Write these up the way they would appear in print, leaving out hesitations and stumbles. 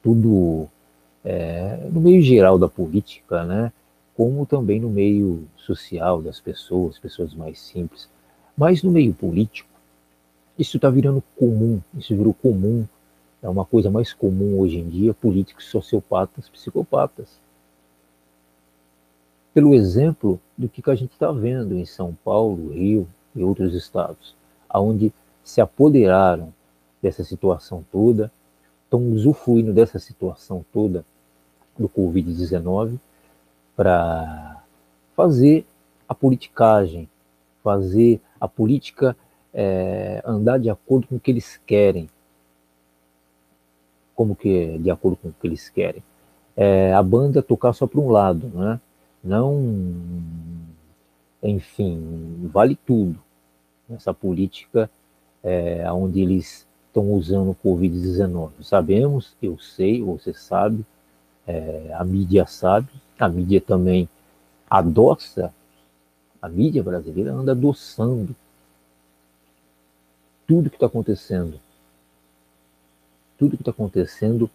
tudo no meio geral da política, né? Como também no meio social das pessoas, pessoas mais simples. Mas no meio político, isso está virando comum, isso virou comum, é uma coisa mais comum hoje em dia, políticos sociopatas, psicopatas. Pelo exemplo do que a gente está vendo em São Paulo, Rio e outros estados, onde se apoderaram dessa situação toda, estão usufruindo dessa situação toda do Covid-19 para fazer a politicagem, fazer a política andar de acordo com o que eles querem. Como que é de acordo com o que eles querem? A banda tocar só para um lado, né? Não, enfim, vale tudo. Essa política onde eles estão usando o Covid-19. Sabemos, eu sei, você sabe, a mídia sabe, a mídia também adoça, a mídia brasileira anda adoçando tudo que está acontecendo. Tudo que está acontecendo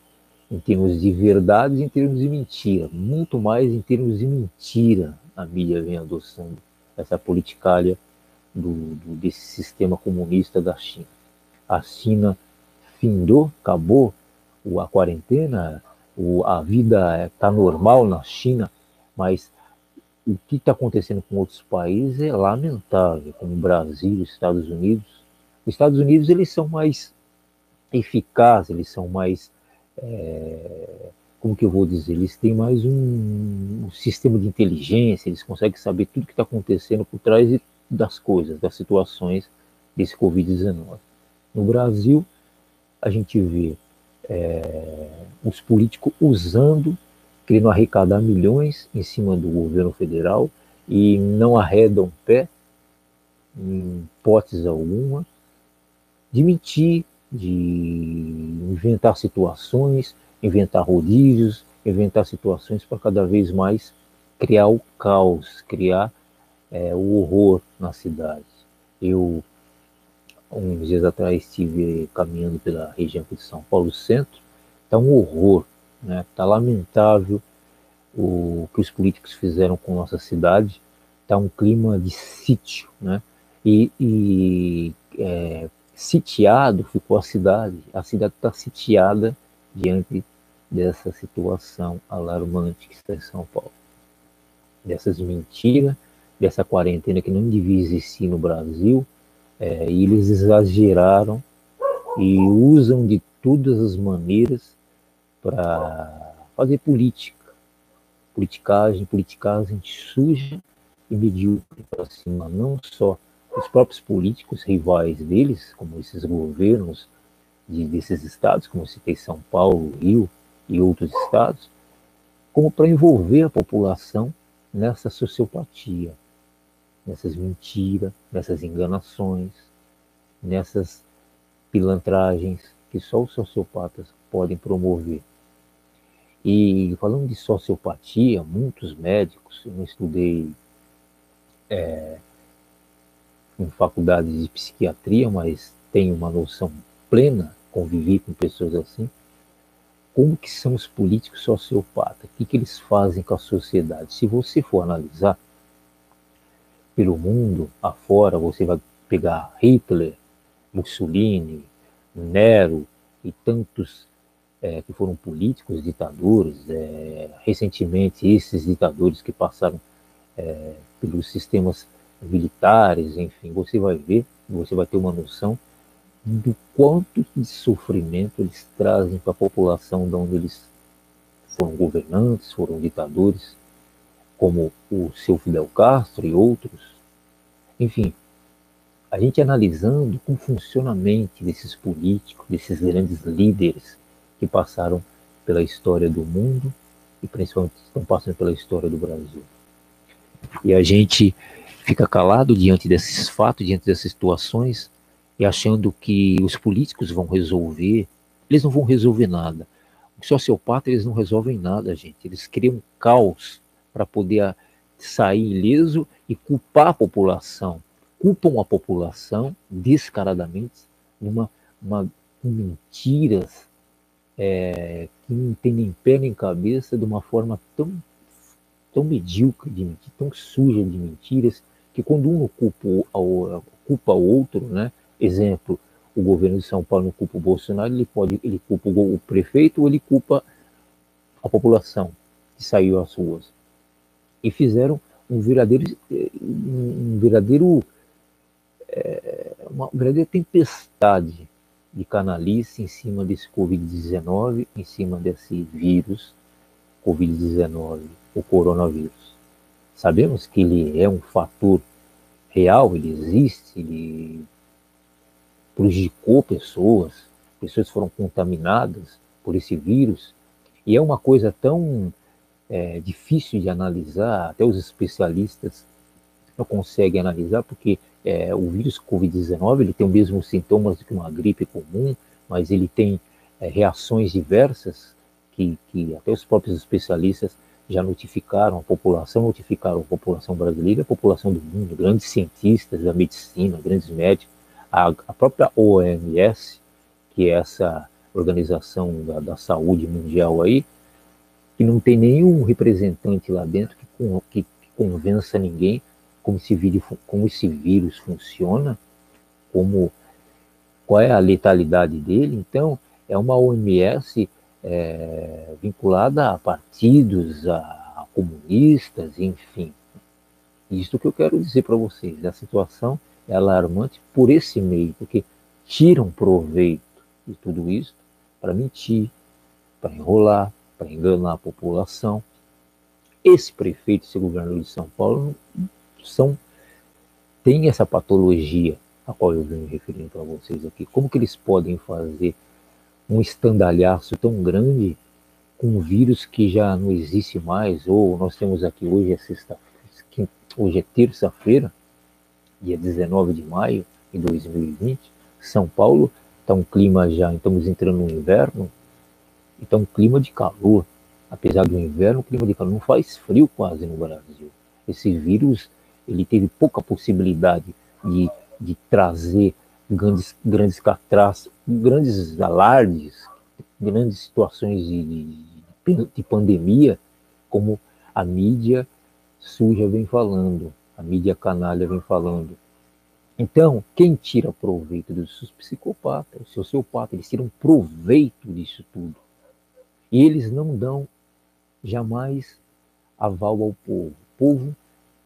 em termos de verdade e em termos de mentira. Muito mais em termos de mentira a mídia vem adoçando essa politicalha desse sistema comunista da China. A China findou, acabou a quarentena, a vida está normal na China, mas o que está acontecendo com outros países é lamentável, como o Brasil, os Estados Unidos. Os Estados Unidos eles são mais eficazes, eles são mais, como que eu vou dizer, eles têm mais um sistema de inteligência, eles conseguem saber tudo que está acontecendo por trás das coisas, das situações desse Covid-19. No Brasil, a gente vê os políticos usando, querendo arrecadar milhões em cima do governo federal e não arredam pé, em hipótese alguma, de mentir, de inventar situações, inventar rodízios, inventar situações para cada vez mais criar o caos, criar o horror na cidade. Eu, uns dias atrás, estive caminhando pela região de São Paulo Centro, está um horror, né? Está lamentável o que os políticos fizeram com nossa cidade, está um clima de sítio, né? Sitiado ficou a cidade está sitiada diante dessa situação alarmante que está em São Paulo. Dessas mentiras, dessa quarentena que não devia existir no Brasil, e eles exageraram e usam de todas as maneiras para fazer politicagem suja e medíocre para cima, não só os próprios políticos rivais deles, como esses governos desses estados, como citei São Paulo, Rio e outros estados, como para envolver a população nessa sociopatia, nessas mentiras, nessas enganações, nessas pilantragens que só os sociopatas podem promover. E falando de sociopatia, muitos médicos, eu não estudei em faculdade de psiquiatria, mas tenho uma noção plena, convivi com pessoas assim, como que são os políticos sociopatas, o que eles fazem com a sociedade. Se você for analisar pelo mundo afora, você vai pegar Hitler, Mussolini, Nero e tantos que foram políticos, ditadores, recentemente esses ditadores que passaram pelos sistemas militares, enfim, você vai ver, você vai ter uma noção do quanto de sofrimento eles trazem para a população de onde eles foram governantes, foram ditadores, como o seu Fidel Castro e outros. Enfim, a gente analisando como funciona a mente desses políticos, desses grandes líderes que passaram pela história do mundo e principalmente estão passando pela história do Brasil. E a gente fica calado diante desses fatos, diante dessas situações, e achando que os políticos vão resolver. Eles não vão resolver nada. Os sociopatas, eles não resolvem nada, gente. Eles criam caos para poder sair ileso e culpar a população. Culpam a população descaradamente com mentiras que não tem nem pé nem cabeça, de uma forma tão medíocre de mentir, tão suja de mentiras, que quando um culpa o outro, né? Exemplo, o governo de São Paulo não culpa o Bolsonaro, ele culpa o prefeito ou ele culpa a população que saiu às ruas. E fizeram uma verdadeira tempestade de canalice em cima desse Covid-19, em cima desse vírus Covid-19, o coronavírus. Sabemos que ele é um fator real, ele existe, ele prejudicou pessoas foram contaminadas por esse vírus, e é uma coisa tão difícil de analisar, até os especialistas não conseguem analisar, porque o vírus Covid-19 ele tem os mesmos sintomas do que uma gripe comum, mas ele tem reações diversas que até os próprios especialistas já notificaram a população brasileira, a população do mundo, grandes cientistas da medicina, grandes médicos, a própria OMS, que é essa organização da saúde mundial aí, que não tem nenhum representante lá dentro que convença ninguém como esse vírus funciona, qual é a letalidade dele. Então, é uma OMS vinculada a partidos, a comunistas, enfim. Isso que eu quero dizer para vocês. A situação é alarmante por esse meio, porque tiram proveito de tudo isso para mentir, para enrolar, para enganar a população. Esse prefeito, esse governador de São Paulo, tem essa patologia a qual eu venho referindo para vocês aqui. Como que eles podem fazer um estandalhaço tão grande com um vírus que já não existe mais? Ou nós temos aqui hoje é terça-feira, dia 19 de maio de 2020, São Paulo está um clima já, estamos entrando no inverno, e está um clima de calor. Apesar do inverno, o clima de calor não faz frio quase no Brasil. Esse vírus ele teve pouca possibilidade de trazer grandes catástrofes, grandes alardes, grandes situações de pandemia, como a mídia suja vem falando, a mídia canalha vem falando. Então, quem tira proveito dos psicopatas, os sociopatas, eles tiram proveito disso tudo. E eles não dão jamais aval ao povo. O povo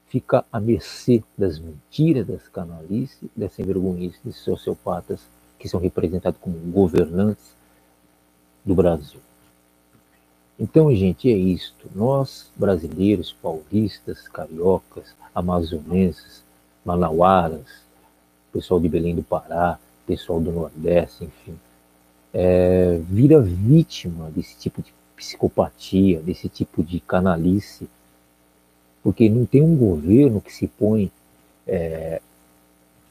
fica à mercê das mentiras, das canalices, dessa envergonhice desses sociopatas que são representados como governantes do Brasil. Então, gente, é isto. Nós, brasileiros, paulistas, cariocas, amazonenses, manauaras, pessoal de Belém do Pará, pessoal do Nordeste, enfim, vira vítima desse tipo de psicopatia, desse tipo de canalice, porque não tem um governo que se põe...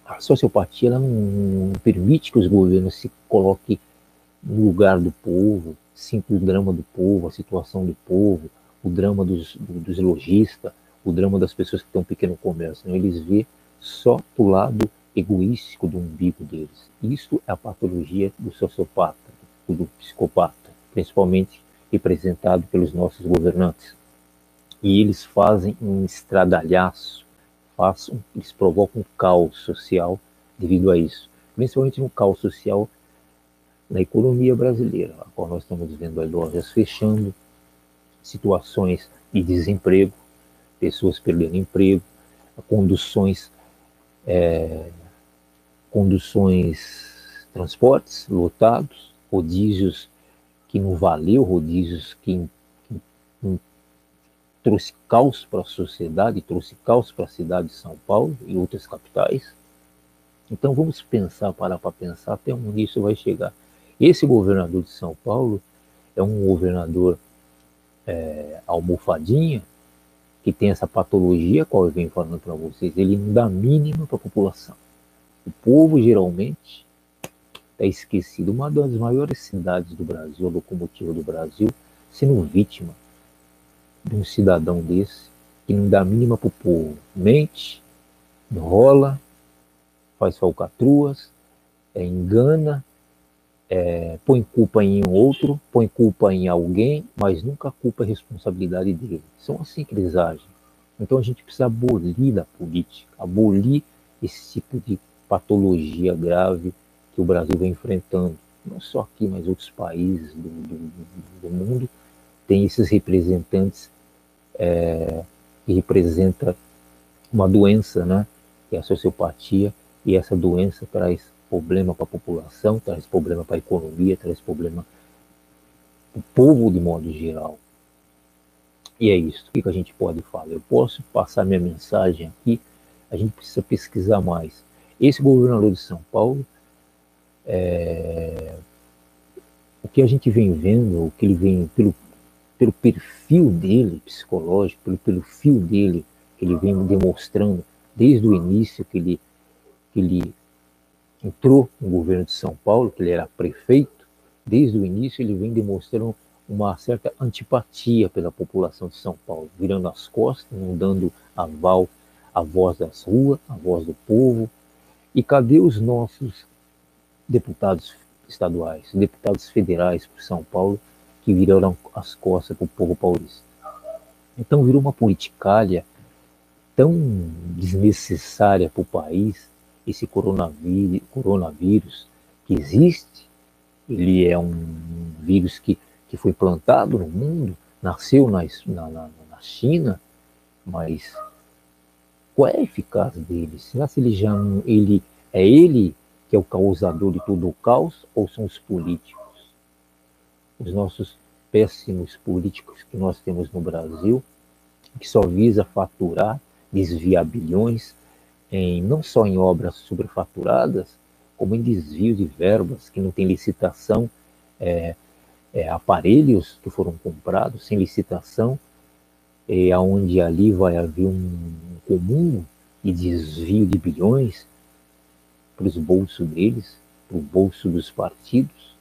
a sociopatia ela não permite que os governos se coloquem no lugar do povo, sinta o drama do povo, a situação do povo, o drama dos lojistas, o drama das pessoas que têm um pequeno comércio. Não, eles vê só pro lado egoístico do umbigo deles. Isso é a patologia do sociopata, do psicopata, principalmente representado pelos nossos governantes. E eles fazem um estradalhaço, eles provocam um caos social devido a isso, principalmente no caos social na economia brasileira, a qual nós estamos vendo as lojas fechando, situações de desemprego, pessoas perdendo emprego, conduções, transportes lotados, rodízios que não valeu, rodízios que trouxe caos para a sociedade, trouxe caos para a cidade de São Paulo e outras capitais. Então vamos parar para pensar até onde isso vai chegar. Esse governador de São Paulo é um governador almofadinha, que tem essa patologia, qual eu venho falando para vocês, ele não dá mínima para a população. O povo geralmente está esquecido. Uma das maiores cidades do Brasil, a locomotiva do Brasil, sendo vítima de um cidadão desse, que não dá mínima para o povo. Mente, enrola, faz falcatruas, engana, põe culpa em um outro, põe culpa em alguém, mas nunca a culpa é responsabilidade dele. São assim que eles agem. Então a gente precisa abolir da política, abolir esse tipo de patologia grave que o Brasil vem enfrentando. Não só aqui, mas outros países do mundo têm esses representantes que representam uma doença, né? Que é a sociopatia, e essa doença traz problema para a população, traz problema para a economia, traz problema para o povo de modo geral. E é isso. O que a gente pode falar? Eu posso passar minha mensagem aqui, a gente precisa pesquisar mais. Esse governador de São Paulo, o que a gente vem vendo, o que ele vem, pelo perfil dele psicológico, pelo perfil dele, que ele vem demonstrando desde o início que ele entrou no governo de São Paulo, que ele era prefeito, desde o início ele vem demonstrando uma certa antipatia pela população de São Paulo, virando as costas, não dando aval à voz das ruas, à voz do povo. E cadê os nossos deputados estaduais, deputados federais por São Paulo, que viraram as costas para o povo paulista? Então virou uma politicalha tão desnecessária para o país, esse coronavírus que existe. Ele é um vírus que foi plantado no mundo, nasceu na China, mas qual é a eficácia dele? Será que ele é ele que é o causador de todo o caos, ou são os políticos? Os nossos péssimos políticos que nós temos no Brasil, que só visa faturar, desviar bilhões, não só em obras superfaturadas, como em desvio de verbas que não tem licitação, aparelhos que foram comprados sem licitação, onde ali vai haver um comum e desvio de bilhões para os bolsos deles, para o bolso dos partidos.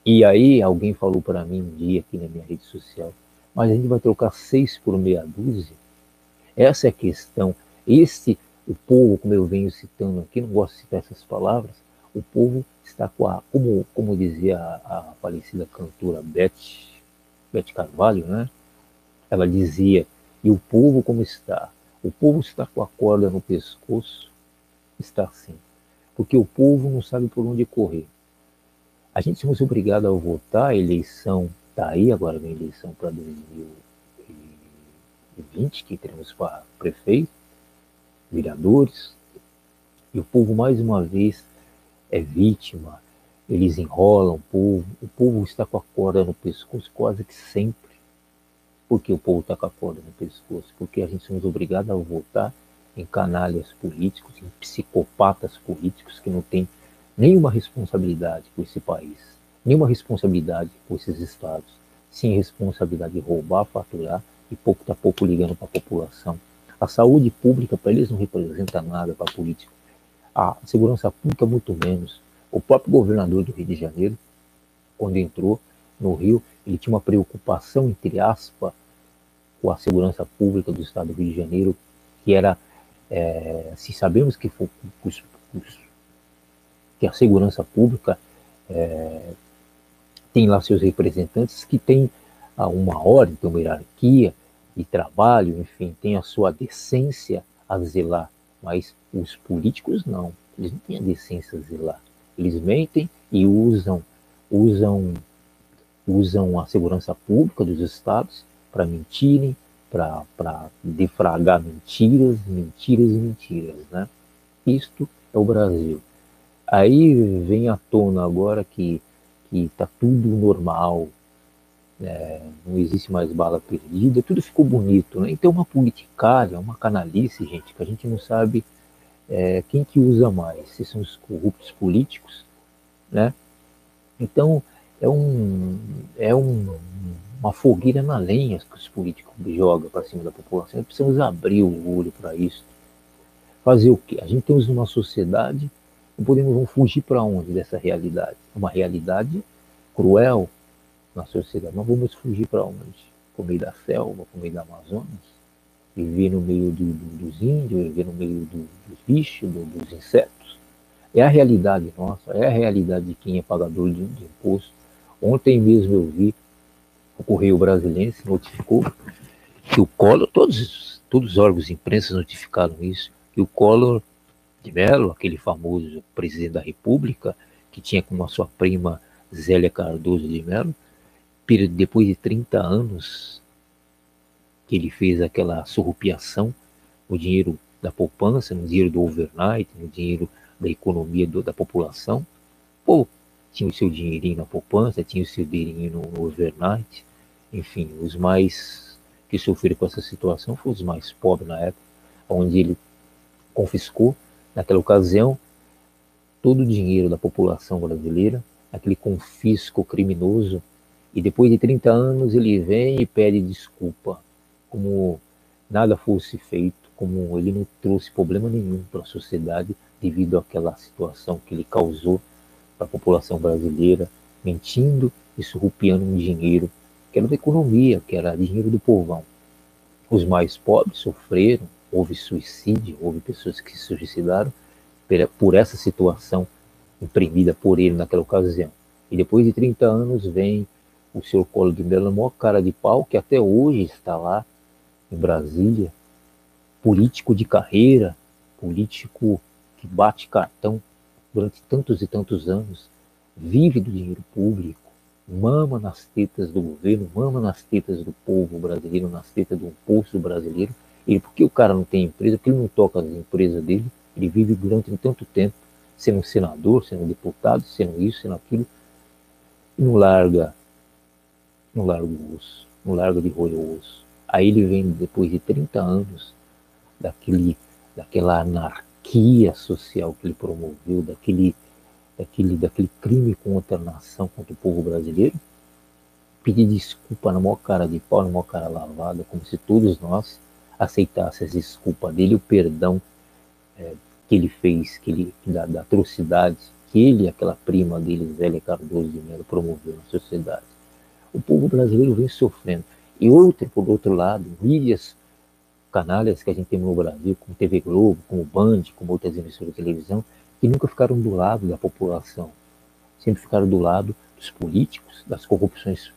E aí alguém falou para mim um dia aqui na minha rede social, mas a gente vai trocar 6 por meia dúzia? Essa é a questão. O povo, como eu venho citando aqui, não gosto de citar essas palavras, o povo está como dizia a falecida cantora Beth Carvalho, né? Ela dizia, e o povo como está? O povo está com a corda no pescoço, está assim, porque o povo não sabe por onde correr. A gente somos obrigados a votar, a eleição está aí, agora vem a eleição para 2020, que teremos para prefeito, vereadores, e o povo mais uma vez é vítima, eles enrolam o povo está com a corda no pescoço quase que sempre. Por que o povo está com a corda no pescoço? Porque a gente somos obrigados a votar em canalhas políticos, em psicopatas políticos que não têm nenhuma responsabilidade por esse país, nenhuma responsabilidade por esses estados, sem responsabilidade de roubar, faturar e pouco a pouco ligando para a população. A saúde pública para eles não representa nada para a política. A segurança pública muito menos. O próprio governador do Rio de Janeiro, quando entrou no Rio, ele tinha uma preocupação, entre aspas, com a segurança pública do estado do Rio de Janeiro, que era, se sabemos que a segurança pública tem lá seus representantes que têm uma ordem, tem uma hierarquia de trabalho, enfim, tem a sua decência a zelar, mas os políticos não, eles não têm a decência a zelar, eles mentem e usam a segurança pública dos estados para mentirem, para defragar mentiras, né? Isto é o Brasil. Aí vem à tona agora que está tudo normal, não existe mais bala perdida, tudo ficou bonito, né? Então uma politicária, uma canalice, gente, que a gente não sabe quem que usa mais, se são os corruptos políticos, né? Então é uma fogueira na lenha que os políticos jogam para cima da população. Precisamos abrir o olho para isso. Fazer o quê? A gente temos uma sociedade, não vamos fugir para onde dessa realidade? Uma realidade cruel na sociedade. Nós vamos fugir para onde? Para o meio da selva, para o meio da Amazonas? Viver no meio dos índios, viver no meio dos bichos, dos insetos? É a realidade nossa, é a realidade de quem é pagador de imposto. Ontem mesmo eu vi, o Correio Brasiliense notificou que o Collor, todos os órgãos de imprensa notificaram isso, que o Collor de Mello, aquele famoso presidente da República, que tinha como a sua prima Zélia Cardoso de Mello, depois de 30 anos que ele fez aquela surrupiação no dinheiro da poupança, no dinheiro do overnight, no dinheiro da economia da população. Pô, tinha o seu dinheirinho na poupança, tinha o seu dinheirinho no overnight. Enfim, os mais que sofreram com essa situação foram os mais pobres na época, onde ele confiscou, naquela ocasião, todo o dinheiro da população brasileira, aquele confisco criminoso, e depois de 30 anos ele vem e pede desculpa, como nada fosse feito, como ele não trouxe problema nenhum para a sociedade devido àquela situação que ele causou para a população brasileira, mentindo e surrupiando um dinheiro que era da economia, que era dinheiro do povão. Os mais pobres sofreram, houve suicídio, houve pessoas que se suicidaram por essa situação imprimida por ele naquela ocasião. E depois de 30 anos vem o senhor Collor de Mello, maior cara de pau, que até hoje está lá em Brasília, político de carreira, político que bate cartão durante tantos e tantos anos, vive do dinheiro público, mama nas tetas do governo, mama nas tetas do povo brasileiro, nas tetas do imposto brasileiro. E por que o cara não tem empresa? Porque ele não toca as empresas dele, ele vive durante tanto tempo sendo um senador, sendo um deputado, sendo isso, sendo aquilo, e não larga o osso, não larga de roer o osso. Aí ele vem depois de 30 anos daquela anarquia social que ele promoveu, daquele crime contra a nação, contra o povo brasileiro, pedir desculpa na maior cara de pau, na maior cara lavada, como se todos nós aceitássemos a desculpa dele, o perdão que ele fez, da atrocidade que ele e aquela prima dele, Zélia Cardoso de Mello, promoveu na sociedade. O povo brasileiro vem sofrendo. E por outro lado, mídias canalhas que a gente tem no Brasil, como TV Globo, como Band, como outras emissoras de televisão, que nunca ficaram do lado da população, sempre ficaram do lado dos políticos, das corrupções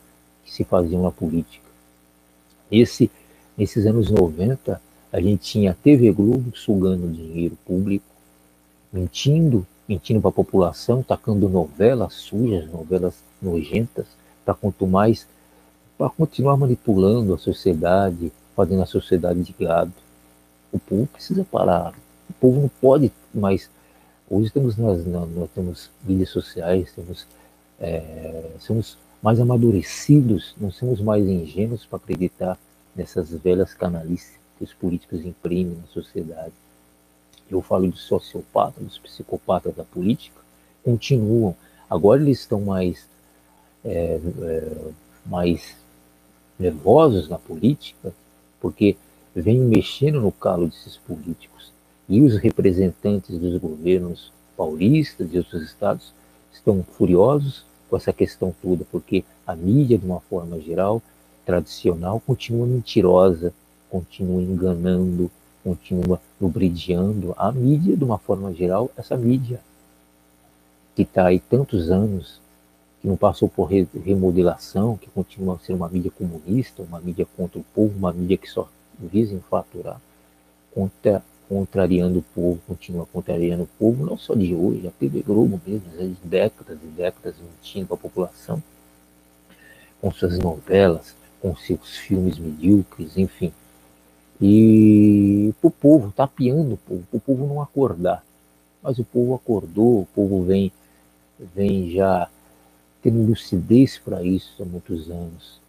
que se faziam na política. Nesses anos 90, a gente tinha a TV Globo sugando dinheiro público, mentindo para a população, tacando novelas sujas, novelas nojentas, para continuar manipulando a sociedade, fazendo a sociedade de gado. O povo precisa parar. O povo não pode mais. Hoje nós temos mídias sociais, somos mais amadurecidos, não somos mais ingênuos para acreditar nessas velhas canalices que os políticos imprimem na sociedade. Eu falo dos sociopatas, dos psicopatas da política, continuam. Agora eles estão mais nervosos na política, porque vem mexendo no calo desses políticos. E os representantes dos governos paulistas e outros estados estão furiosos com essa questão toda, porque a mídia, de uma forma geral, tradicional, continua mentirosa, continua enganando, continua lubridiando. A mídia, de uma forma geral, essa mídia que está aí tantos anos, que não passou por remodelação, que continua a ser uma mídia comunista, uma mídia contra o povo, uma mídia que só visa em faturar, contrariando o povo, continua contrariando o povo, não só de hoje, a TV Globo mesmo, de décadas e décadas mentindo para a população, com suas novelas, com seus filmes medíocres, enfim. E o povo, tapeando o povo não acordar. Mas o povo acordou, o povo vem já tendo lucidez para isso há muitos anos.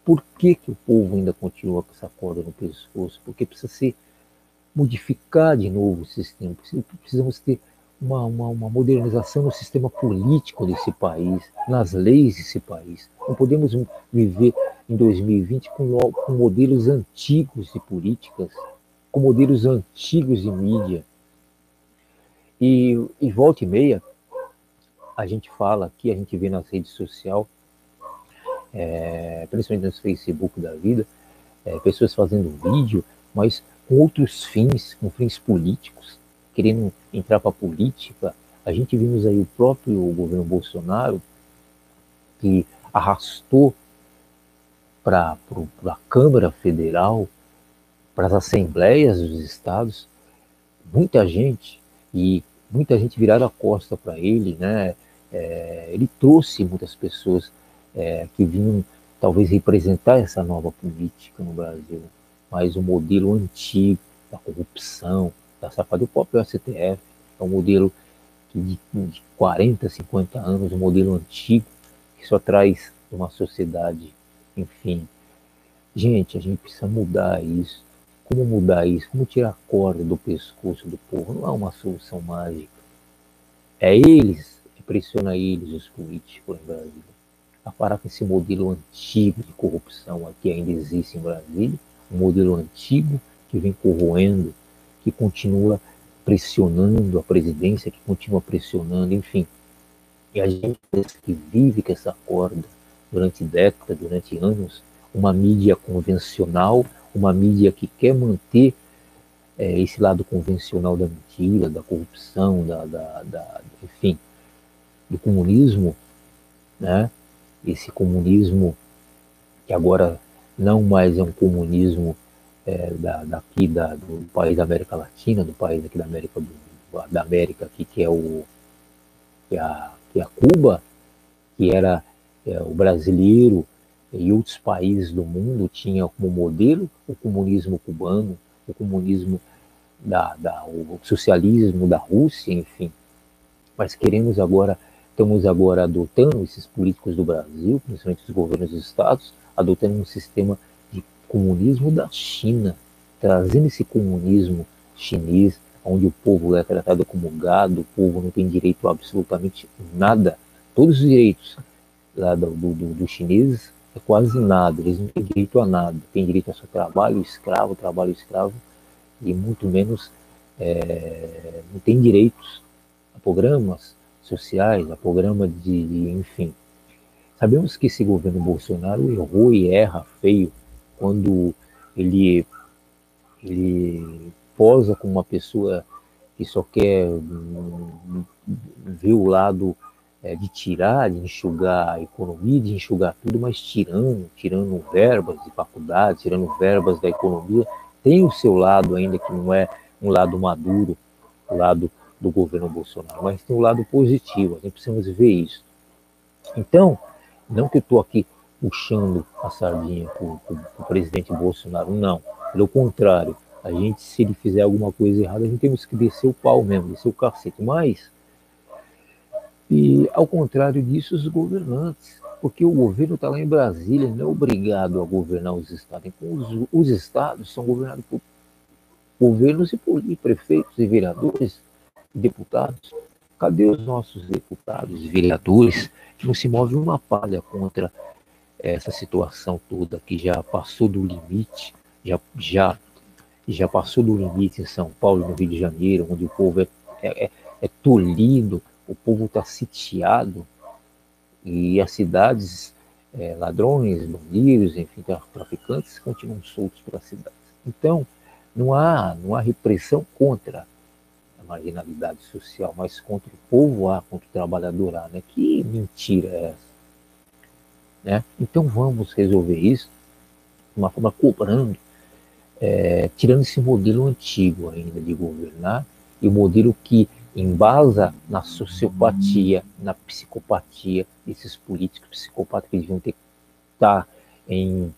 Por que o povo ainda continua com essa corda no pescoço? Porque precisa modificar de novo o sistema. Precisamos ter uma modernização no sistema político desse país, nas leis desse país. Não podemos viver em 2020 com modelos antigos de políticas, com modelos antigos de mídia. E volta e meia, a gente fala aqui, a gente vê nas redes sociais, principalmente no Facebook da vida, pessoas fazendo vídeo, mas com outros fins, com fins políticos, querendo entrar para a política. A gente vimos aí o próprio governo Bolsonaro, que arrastou para a Câmara Federal, para as assembleias dos estados, muita gente, e muita gente viraram a costa para ele, né? Ele trouxe muitas pessoas que vinham talvez representar essa nova política no Brasil, mas o modelo antigo da corrupção, da safadeza, o próprio STF, é um modelo de 40, 50 anos, um modelo antigo, que só traz uma sociedade, enfim. Gente, a gente precisa mudar isso. Como mudar isso? Como tirar a corda do pescoço do povo? Não é uma solução mágica. É eles, pressiona eles, os políticos em Brasília, a parar com esse modelo antigo de corrupção que ainda existe em Brasília, um modelo antigo que vem corroendo, que continua pressionando a presidência, que continua pressionando, enfim. E a gente que vive com essa corda durante décadas, durante anos, uma mídia convencional, uma mídia que quer manter esse lado convencional da mentira, da corrupção, enfim, do comunismo, né? Esse comunismo que agora não mais é um comunismo do país da América Latina, do país aqui da América aqui, que é a Cuba, que era o brasileiro e outros países do mundo tinham como modelo o comunismo cubano, o comunismo o socialismo da Rússia, enfim. Mas estamos agora adotando, esses políticos do Brasil, principalmente os governos dos estados, adotando um sistema de comunismo da China, trazendo esse comunismo chinês, onde o povo é tratado como gado, o povo não tem direito a absolutamente nada. Todos os direitos lá dos chineses é quase nada, eles não têm direito a nada, têm direito a seu trabalho escravo, e muito menos não tem direitos a programas sociais, a programa enfim. Sabemos que esse governo Bolsonaro errou e erra feio quando ele posa como uma pessoa que só quer ver o lado de tirar, de enxugar a economia, de enxugar tudo, mas tirando verbas de faculdade, tirando verbas da economia. Tem o seu lado ainda que não é um lado maduro, o lado do governo Bolsonaro, mas tem um lado positivo, a gente precisa ver isso. Então, não que eu estou aqui puxando a sardinha para o presidente Bolsonaro, não. Pelo contrário, a gente, se ele fizer alguma coisa errada, a gente temos que descer o pau mesmo, descer o cacete. Mas, e ao contrário disso, os governantes, porque o governo está lá em Brasília, não é obrigado a governar os estados. Então, os estados são governados por governos e prefeitos e vereadores e deputados. Cadê os nossos deputados e vereadores que não se move uma palha contra essa situação toda que já passou do limite, já passou do limite em São Paulo, no Rio de Janeiro, onde o povo é tolhido, o povo está sitiado, e as cidades, ladrões, bandidos, enfim, traficantes continuam soltos pelas cidades. Então, não há repressão contra a marginalidade social, mas contra o povo há, contra o trabalhador há, né? Que mentira é essa? Né? Então vamos resolver isso de uma forma cobrando, tirando esse modelo antigo ainda de governar, e o modelo que embasa na sociopatia, na psicopatia desses políticos psicopatas que deviam estar em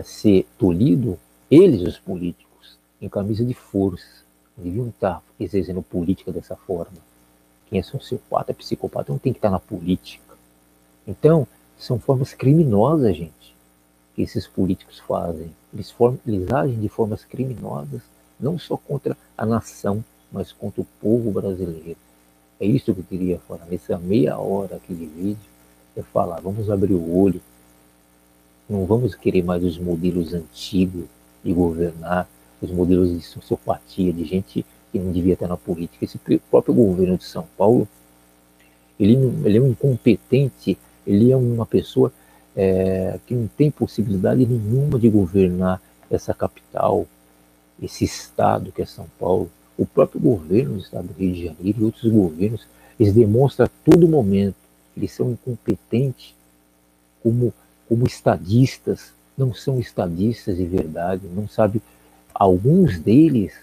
ser tolhido, eles, os políticos, em camisa de força, deviam estar exercendo política dessa forma. Quem é sociopata, psicopata, não tem que estar na política. Então, são formas criminosas, gente, que esses políticos fazem. Eles agem de formas criminosas, não só contra a nação, mas contra o povo brasileiro. É isso que eu queria falar nessa meia hora aqui de vídeo. É falar, vamos abrir o olho, não vamos querer mais os modelos antigos de governar, os modelos de sociopatia, de gente que não devia estar na política. Esse próprio governo de São Paulo, ele é um incompetente, ele é uma pessoa que não tem possibilidade nenhuma de governar essa capital. esse estado que é São Paulo, o próprio governo do estado do Rio de Janeiro e outros governos, eles demonstram a todo momento que eles são incompetentes como, como estadistas, não são estadistas de verdade, não sabem, alguns deles,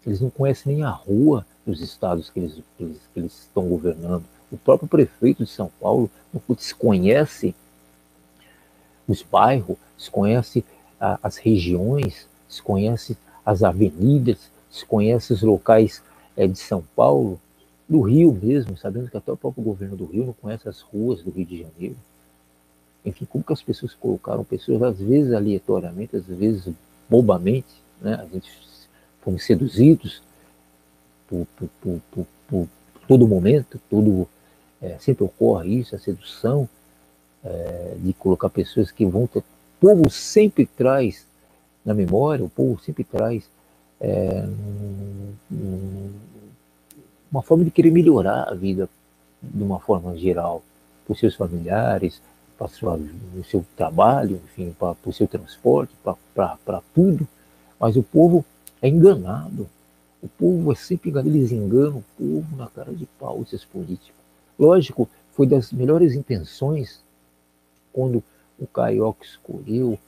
eles não conhecem nem a rua dos estados que eles estão governando. O próprio prefeito de São Paulo desconhece os bairros, desconhece as regiões, desconhece as avenidas, desconhece os locais de São Paulo, do Rio mesmo, sabendo que até o próprio governo do Rio não conhece as ruas do Rio de Janeiro. Enfim, como que as pessoas colocaram pessoas, às vezes aleatoriamente, às vezes bobamente, né? A gente fomos seduzidos por todo momento, sempre ocorre isso, a sedução de colocar pessoas que vão ter. O povo sempre traz na memória, o povo sempre traz uma forma de querer melhorar a vida de uma forma geral, para os seus familiares, para o seu trabalho, enfim, para o seu transporte, para tudo. Mas o povo é enganado. O povo é sempre enganado. Eles enganam o povo na cara de pau, esses políticos. Lógico, foi das melhores intenções quando o carioca escolheu,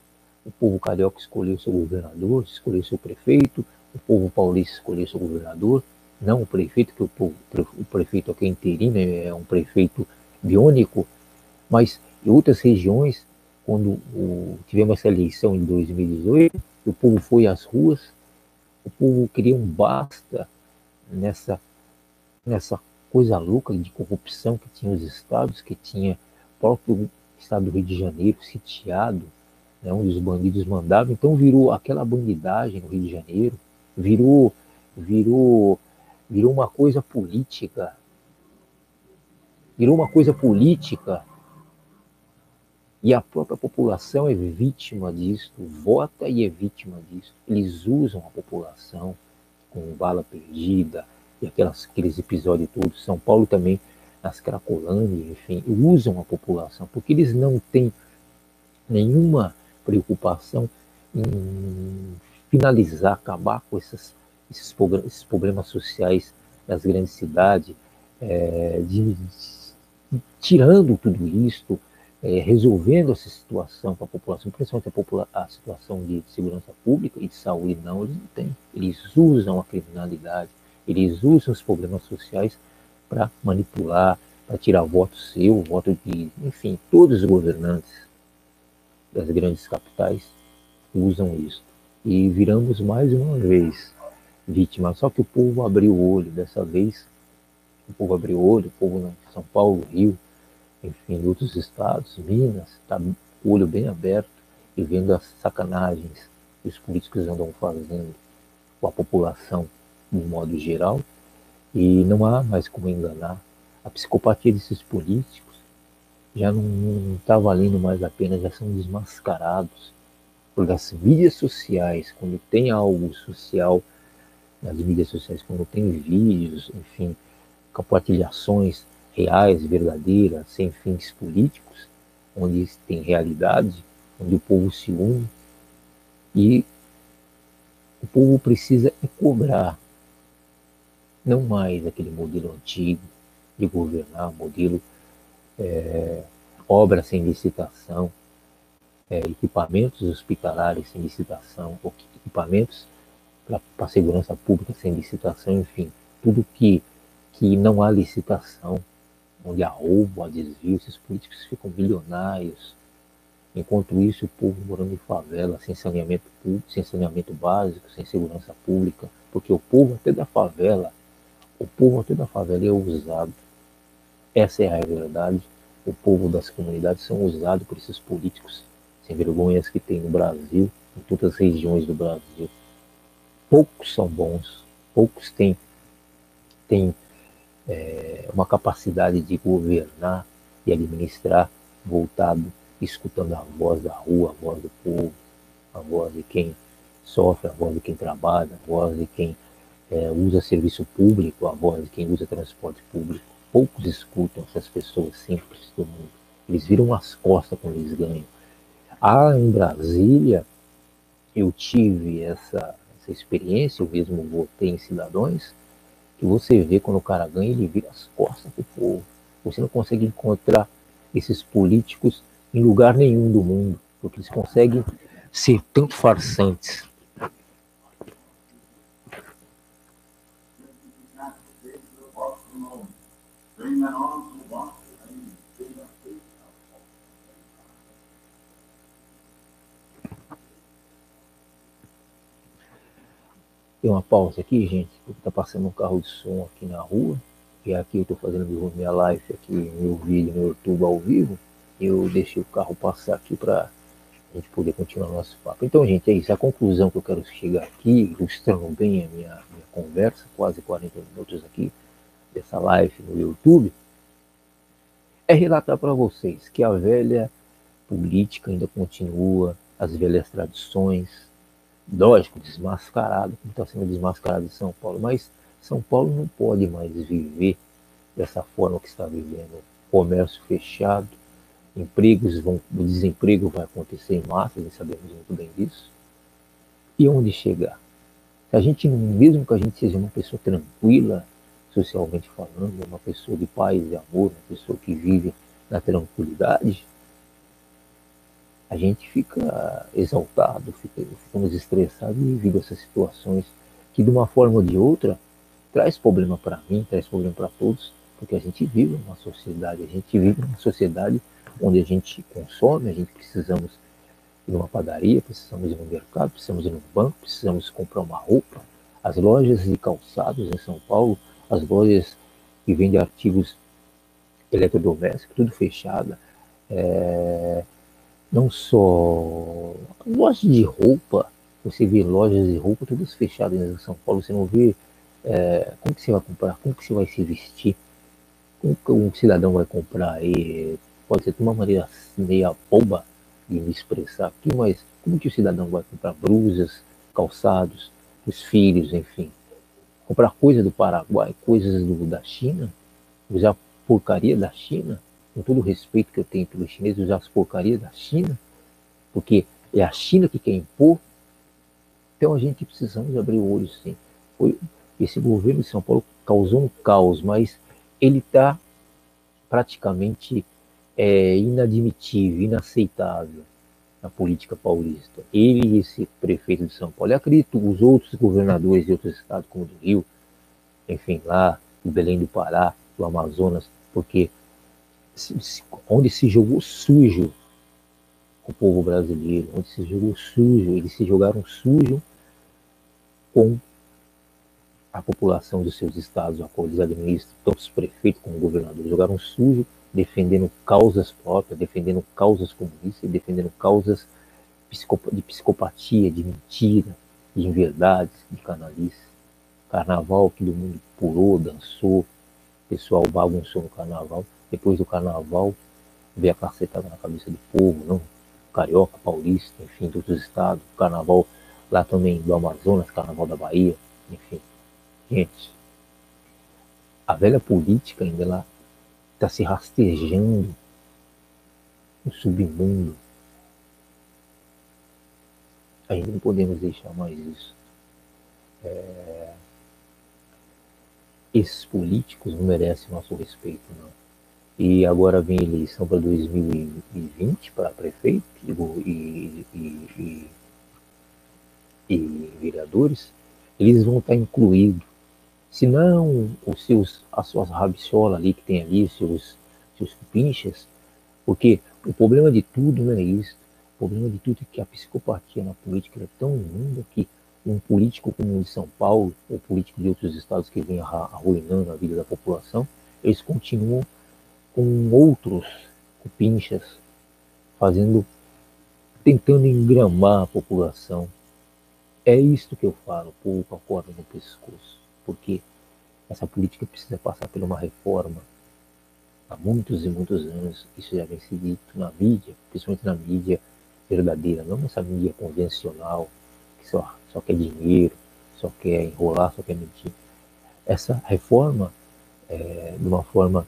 o povo carioca escolheu seu governador, escolheu seu prefeito, o povo paulista escolheu seu governador, não o prefeito, que o prefeito aqui é interino, é um prefeito biônico, mas em outras regiões, quando tivemos essa eleição em 2018, o povo foi às ruas, o povo queria um basta nessa coisa louca de corrupção que tinha os estados, que tinha o próprio estado do Rio de Janeiro sitiado, né, onde os bandidos mandavam. Então virou aquela bandidagem no Rio de Janeiro, virou uma coisa política, e a própria população é vítima disso, vota e é vítima disso. Eles usam a população com bala perdida e aqueles episódios todos. São Paulo também, nas Cracolândias, enfim, usam a população, porque eles não têm nenhuma preocupação em finalizar, acabar com esses problemas sociais das grandes cidades, tirando tudo isso, resolvendo essa situação para a população, principalmente a situação de segurança pública e de saúde. Não, eles não têm. Eles usam a criminalidade, eles usam os problemas sociais para manipular, para tirar voto seu, voto de, enfim, todos os governantes das grandes capitais usam isso. E viramos mais uma vez vítimas. Só que o povo abriu o olho dessa vez. O povo abriu o olho, o povo em São Paulo, Rio, enfim, outros estados, Minas, está com o olho bem aberto e vendo as sacanagens que os políticos andam fazendo com a população de um modo geral. E não há mais como enganar. A psicopatia desses políticos já não está valendo mais a pena, já são desmascarados. Porque as mídias sociais, quando tem algo social nas mídias sociais, quando tem vídeos, enfim, compartilhações reais, verdadeiras, sem fins políticos, onde tem realidade, onde o povo se une, e o povo precisa cobrar, não mais aquele modelo antigo de governar, modelo obra sem licitação, equipamentos hospitalares sem licitação, equipamentos para segurança pública sem licitação, enfim, tudo que não há licitação, onde há roubo, há desvio, esses políticos ficam bilionários. Enquanto isso, o povo morando em favela, sem saneamento público, sem saneamento básico, sem segurança pública, porque o povo até da favela é usado. Essa é a verdade. O povo das comunidades são usados por esses políticos sem vergonhas que tem no Brasil, em todas as regiões do Brasil. Poucos são bons, poucos têm uma capacidade de governar e administrar voltado, escutando a voz da rua, a voz do povo, a voz de quem sofre, a voz de quem trabalha, a voz de quem usa serviço público, a voz de quem usa transporte público. Poucos escutam essas pessoas simples do mundo. Eles viram as costas quando eles ganham. Em Brasília, eu tive essa essa experiência, eu mesmo votei em Cidadãos, que você vê quando o cara ganha, ele vira as costas pro povo. Você não consegue encontrar esses políticos em lugar nenhum do mundo, porque eles conseguem ser tanto farsantes. Tem uma pausa aqui, gente, porque tá passando um carro de som aqui na rua, e aqui eu tô fazendo minha live aqui, meu vídeo no YouTube ao vivo, e eu deixei o carro passar aqui para a gente poder continuar nosso papo. Então, gente, é isso. A conclusão que eu quero chegar aqui, ilustrando bem a minha conversa, quase 40 minutos aqui, dessa live no YouTube, é relatar para vocês que a velha política ainda continua, as velhas tradições, lógico, desmascarado, como está sendo desmascarado em São Paulo, mas São Paulo não pode mais viver dessa forma que está vivendo. Comércio fechado, o desemprego vai acontecer em massa, nós sabemos muito bem disso. E onde chegar? A gente, mesmo que a gente seja uma pessoa tranquila, socialmente falando, uma pessoa de paz e amor, uma pessoa que vive na tranquilidade, a gente fica exaltado, ficamos estressados devido a essas situações que, de uma forma ou de outra, traz problema para mim, traz problema para todos, porque a gente vive numa sociedade onde a gente consome, a gente precisamos ir numa padaria, precisamos ir no mercado, precisamos ir no banco, precisamos comprar uma roupa. As lojas de calçados em São Paulo, as lojas que vendem artigos eletrodomésticos, tudo fechada. Não só lojas de roupa, você vê lojas de roupa todas fechadas em São Paulo, você não vê como que você vai comprar, como que você vai se vestir, como que um cidadão vai comprar. E pode ser de uma maneira meia boba de me expressar aqui, mas como que o cidadão vai comprar blusas, calçados, os filhos, enfim, comprar coisa do Paraguai, coisas da China, usar porcaria da China, com todo o respeito que eu tenho pelos chineses, usar as porcarias da China, porque é a China que quer impor. Então a gente precisamos abrir o olho, sim. Esse governo de São Paulo causou um caos, mas ele está praticamente inadmitível, inaceitável na política paulista. Ele e esse prefeito de São Paulo, eu acredito os outros governadores de outros estados, como do Rio, enfim, lá, do Belém do Pará, do Amazonas, porque onde se jogou sujo o povo brasileiro, onde se jogou sujo, eles se jogaram sujo com a população dos seus estados, a qual eles administram, tanto os prefeitos como os governadores, jogaram sujo, defendendo causas próprias, defendendo causas comunistas, defendendo causas de psicopatia, de mentira, de inverdades, de canalice. Carnaval, que todo mundo pulou, dançou, o pessoal bagunçou no carnaval. Depois do carnaval, veio a cacetada na cabeça do povo, não? Carioca, paulista, enfim, de outros estados. Carnaval lá também do Amazonas, carnaval da Bahia, enfim. Gente, a velha política ainda lá está se rastejando no submundo. Ainda não podemos deixar mais isso. Esses políticos não merecem nosso respeito, não. E agora vem a eleição para 2020 para prefeito e vereadores. Eles vão estar incluídos. Se não as suas rabiciolas ali que tem ali, seus pinchas, porque o problema de tudo não é isso. O problema de tudo é que a psicopatia na política é tão imunda que um político como o de São Paulo, ou político de outros estados que vem arruinando a vida da população, eles continuam com outros cupinchas, tentando engramar a população. É isto que eu falo, o povo com a corda no pescoço, porque essa política precisa passar por uma reforma. Há muitos e muitos anos isso já vem se dito na mídia, principalmente na mídia verdadeira, não nessa mídia convencional, que só quer dinheiro, só quer enrolar, só quer mentir. Essa reforma, de uma forma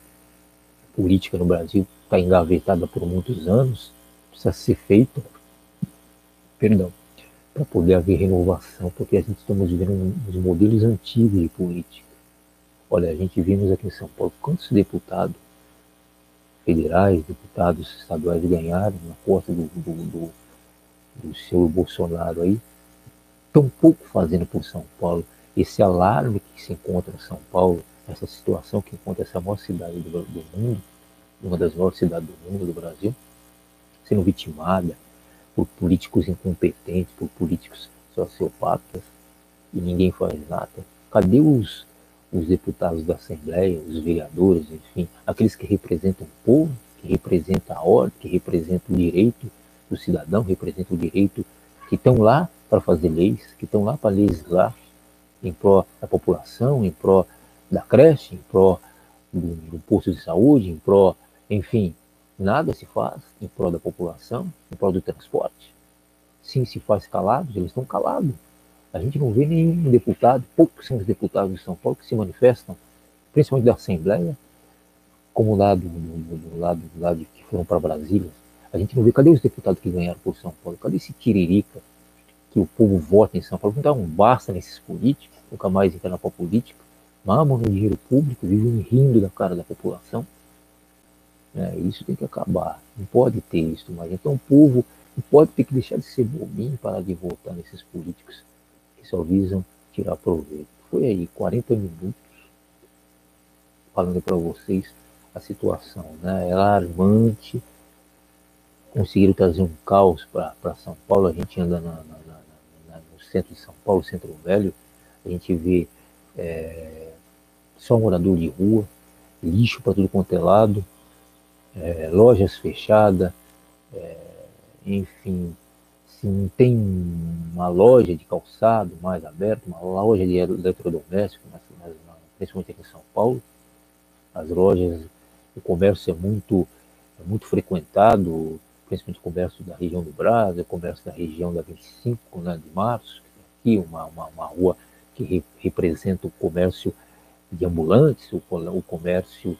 política no Brasil, está engavetada por muitos anos, precisa ser feita, para poder haver renovação, porque a gente estamos vivendo uns modelos antigos de política. Olha, a gente vimos aqui em São Paulo quantos deputados federais, deputados estaduais ganharam na costa do seu Bolsonaro aí, tão pouco fazendo por São Paulo. Esse alarme que se encontra em São Paulo, essa situação que encontra essa maior cidade do mundo, uma das maiores cidades do mundo, do Brasil, sendo vitimada por políticos incompetentes, por políticos sociopatas, e ninguém faz nada. Cadê os deputados da Assembleia, os vereadores, enfim, aqueles que representam o povo, que representam a ordem, que representam o direito do cidadão, representam o direito, que estão lá para fazer leis, que estão lá para legislar em pró da população, em pró da creche, em pró do posto de saúde, em pró, enfim, nada se faz em prol da população, em prol do transporte. Sim, se faz calados, eles estão calados. A gente não vê nenhum deputado, poucos são os deputados de São Paulo que se manifestam, principalmente da Assembleia, como lá do lado que foram para Brasília. A gente não vê, cadê os deputados que ganharam por São Paulo? Cadê esse tiririca que o povo vota em São Paulo? Não dá um basta nesses políticos, nunca mais entrar na política, mamam no dinheiro público, vivem rindo da cara da população. Isso tem que acabar, não pode ter isso mais. Então o povo não pode ter que deixar de ser bobinho, parar de votar nesses políticos que só visam tirar proveito. Foi aí 40 minutos falando para vocês a situação, né? É alarmante. Conseguiram trazer um caos para São Paulo. A gente anda no centro de São Paulo, centro velho, a gente vê só morador de rua, lixo para tudo quanto é lado, lojas fechadas, enfim, se não tem uma loja de calçado mais aberta, uma loja de eletrodoméstico, principalmente aqui em São Paulo, as lojas, o comércio é muito frequentado, principalmente o comércio da região do Brás, o comércio da região da 25, né, de março, aqui uma rua que representa o comércio de ambulantes, o comércio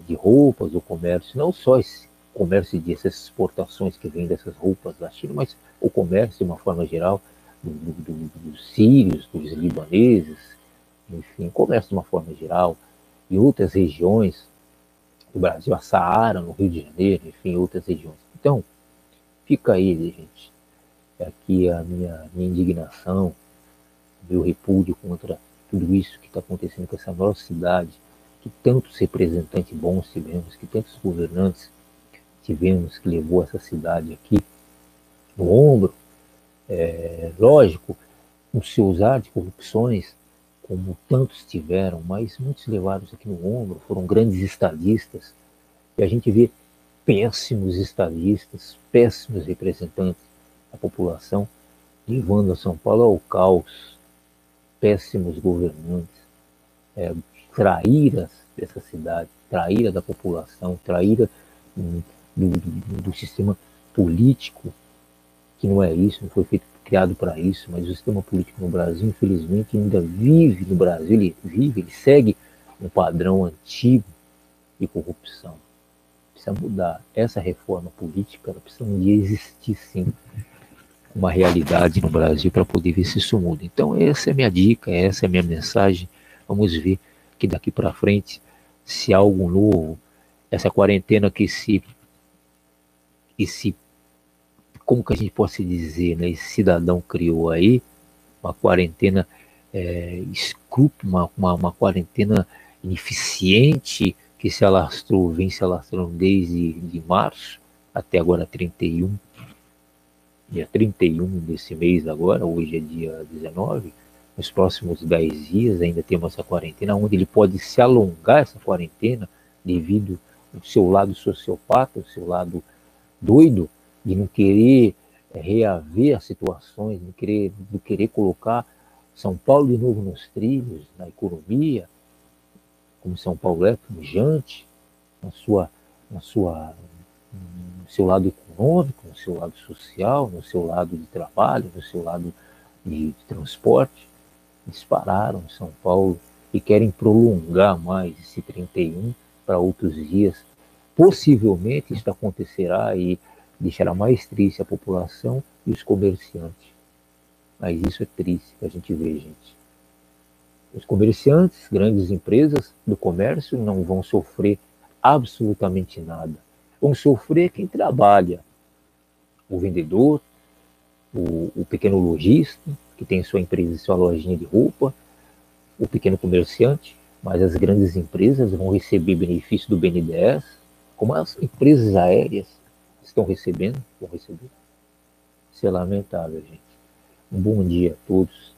de roupas, o comércio, não só esse comércio dessas exportações que vêm dessas roupas da China, mas o comércio de uma forma geral dos sírios, dos libaneses, enfim, o comércio de uma forma geral, e outras regiões do Brasil, a Saara, no Rio de Janeiro, enfim, outras regiões. Então, fica aí, gente, aqui a minha indignação, meu repúdio contra tudo isso que está acontecendo com essa nossa cidade, que tantos representantes bons tivemos, que tantos governantes tivemos que levou essa cidade aqui no ombro, lógico, com seus atos de corrupções, como tantos tiveram, mas muitos levaram isso aqui no ombro, foram grandes estadistas, e a gente vê péssimos estadistas, péssimos representantes da população, levando a São Paulo ao caos, péssimos governantes, traíras dessa cidade, traíra da população, traíra do sistema político, que não é isso, não foi criado para isso, mas o sistema político no Brasil, infelizmente, ainda vive no Brasil, ele segue um padrão antigo de corrupção. Precisa mudar. Essa reforma política, ela precisa um dia existir, sim, uma realidade no Brasil para poder ver se isso muda. Então essa é a minha dica, essa é a minha mensagem. Vamos ver que daqui para frente, se há algo novo, essa quarentena que como que a gente pode dizer, né, esse cidadão criou aí, uma quarentena escrúpula, uma quarentena ineficiente, que vem se alastrando desde de março até agora 31, dia 31 desse mês agora, hoje é dia 19, nos próximos 10 dias ainda temos essa quarentena, onde ele pode se alongar essa quarentena devido ao seu lado sociopata, o seu lado doido, de não querer reaver as situações, de querer colocar São Paulo de novo nos trilhos, na economia, como São Paulo é pujante, no seu lado econômico, no seu lado social, no seu lado de trabalho, no seu lado de transporte. Dispararam em São Paulo e querem prolongar mais esse 31 para outros dias. Possivelmente isso acontecerá e deixará mais triste a população e os comerciantes. Mas isso é triste que a gente vê, gente. Os comerciantes, grandes empresas do comércio não vão sofrer absolutamente nada. Vão sofrer quem trabalha, o vendedor, o pequeno lojista, que tem sua empresa e sua lojinha de roupa, o pequeno comerciante, mas as grandes empresas vão receber benefício do BNDES, como as empresas aéreas estão recebendo, vão receber. Isso é lamentável, gente. Um bom dia a todos.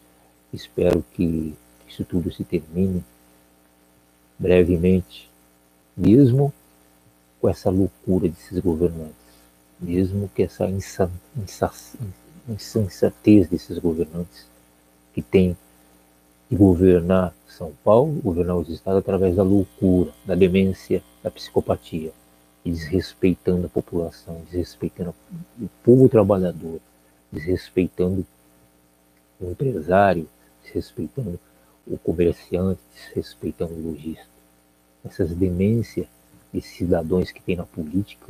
Espero que isso tudo se termine brevemente, mesmo com essa loucura desses governantes, mesmo com essa insensatez desses governantes que têm de governar São Paulo, governar os estados através da loucura, da demência, da psicopatia, e desrespeitando a população, desrespeitando o povo trabalhador, desrespeitando o empresário, desrespeitando o comerciante, desrespeitando o lojista. Essas demências desses cidadãos que tem na política,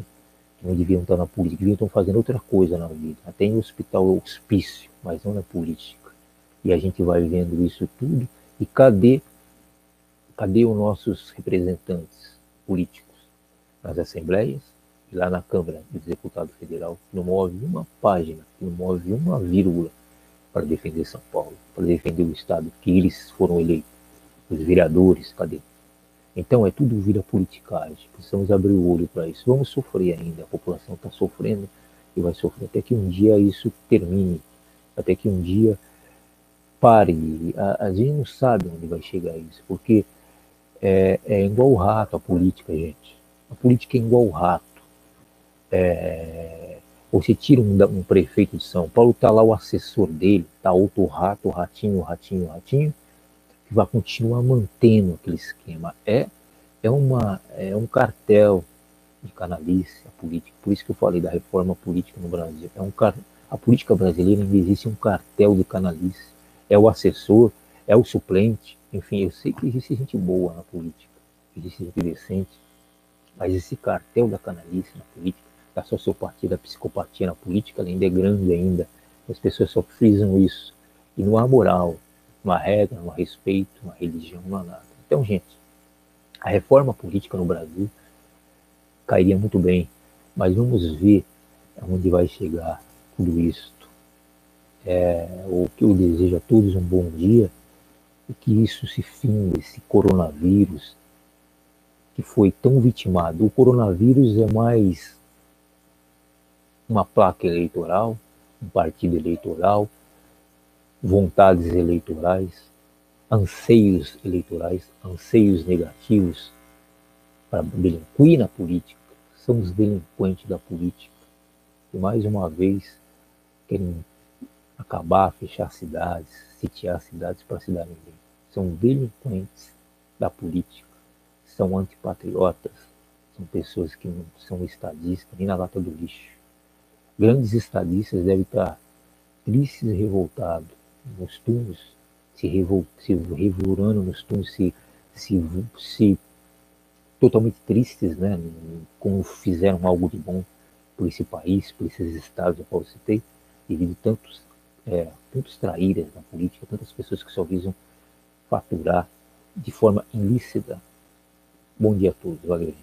que não deviam estar na política, deviam estar fazendo outra coisa na vida. Até em hospital é hospício, mas não na política. E a gente vai vendo isso tudo. E cadê os nossos representantes políticos nas assembleias e lá na Câmara do Deputado Federal, que não move uma página, que não move uma vírgula para defender São Paulo, para defender o Estado que eles foram eleitos, os vereadores, cadê? Então é tudo vira politicagem, precisamos abrir o olho para isso. Vamos sofrer ainda, a população está sofrendo e vai sofrer até que um dia isso termine, até que um dia pare. A gente não sabe onde vai chegar isso, porque é igual o rato a política, gente. A política é igual o rato. Você tira um prefeito de São Paulo, tá lá o assessor dele, tá outro rato, o ratinho, que vai continuar mantendo aquele esquema. É um cartel de canalice a política. Por isso que eu falei da reforma política no Brasil. A política brasileira ainda existe um cartel de canalice. É o assessor, é o suplente. Enfim, eu sei que existe gente boa na política, existe gente decente, mas esse cartel da canalice na política, da sociopatia, da psicopatia na política, ainda é grande ainda. As pessoas só frisam isso. E não há moral, não há regra, não há respeito, não há religião, não há nada. Então, gente, a reforma política no Brasil cairia muito bem, mas vamos ver aonde vai chegar tudo isso. O que eu desejo a todos um bom dia e que isso se finde, esse coronavírus que foi tão vitimado. O coronavírus é mais uma placa eleitoral, um partido eleitoral, vontades eleitorais, anseios negativos para delinquir na política. São os delinquentes da política que mais uma vez querem acabar, fechar cidades, sitiar cidades para se dar bem. São delinquentes da política, são antipatriotas, são pessoas que não são estadistas nem na lata do lixo. Grandes estadistas devem estar tristes e revoltados nos túmulos, se revoltando nos túmulos, se totalmente tristes, né? Como fizeram algo de bom por esse país, por esses estados a qual eu citei, devido a tantos traíras na política, tantas pessoas que só visam faturar de forma ilícita. Bom dia a todos, valeu.